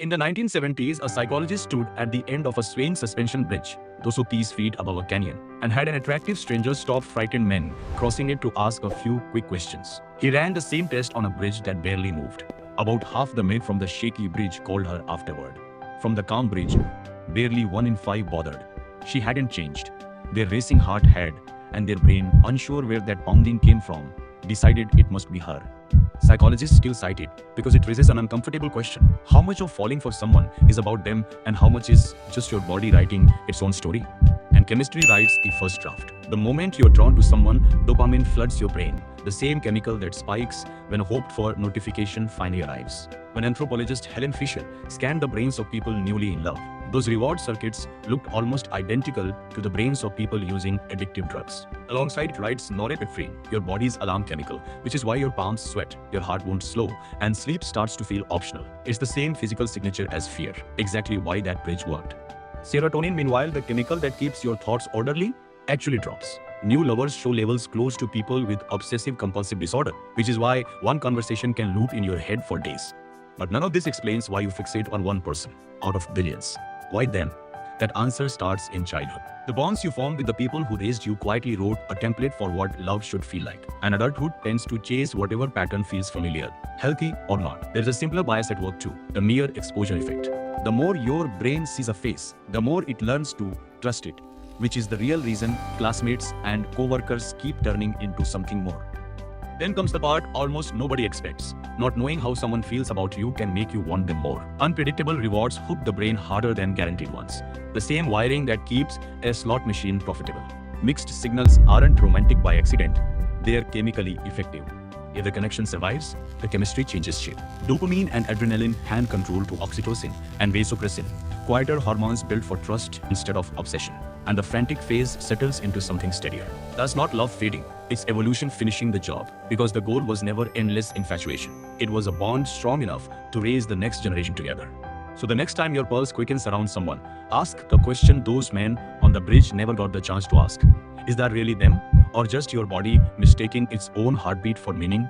In the 1970s, a psychologist stood at the end of a swaying suspension bridge, 230 feet above a canyon, and had an attractive stranger stop frightened men crossing it to ask a few quick questions. He ran the same test on a bridge that barely moved. About half the men from the shaky bridge called her afterward. From the calm bridge, barely 1 in 5 bothered. She hadn't changed. Their racing heart had, and their brain, unsure where that pounding came from, decided it must be her. Psychologists still cite it because it raises an uncomfortable question. How much of falling for someone is about them and how much is just your body writing its own story? And chemistry writes the first draft. The moment you're drawn to someone, dopamine floods your brain, the same chemical that spikes when a hoped-for notification finally arrives. When anthropologist Helen Fisher scanned the brains of people newly in love, those reward circuits looked almost identical to the brains of people using addictive drugs. Alongside it writes norepinephrine, your body's alarm chemical, which is why your palms sweat, your heart won't slow, and sleep starts to feel optional. It's the same physical signature as fear, exactly why that bridge worked. Serotonin, meanwhile, the chemical that keeps your thoughts orderly, actually drops. New lovers show levels close to people with obsessive compulsive disorder, which is why one conversation can loop in your head for days. But none of this explains why you fixate on one person out of billions. Why them? That answer starts in childhood. The bonds you formed with the people who raised you quietly wrote a template for what love should feel like. And adulthood tends to chase whatever pattern feels familiar, healthy or not. There's a simpler bias at work too, the mere exposure effect. The more your brain sees a face, the more it learns to trust it, which is the real reason classmates and co-workers keep turning into something more. Then comes the part almost nobody expects. Not knowing how someone feels about you can make you want them more. Unpredictable rewards hook the brain harder than guaranteed ones. The same wiring that keeps a slot machine profitable. Mixed signals aren't romantic by accident. They're chemically effective. If the connection survives, the chemistry changes shape. Dopamine and adrenaline hand control to oxytocin and vasopressin, quieter hormones built for trust instead of obsession. And the frantic phase settles into something steadier. That's not love fading, it's evolution finishing the job, because the goal was never endless infatuation. It was a bond strong enough to raise the next generation together. So the next time your pulse quickens around someone, ask the question those men on the bridge never got the chance to ask. Is that really them? Or just your body mistaking its own heartbeat for meaning?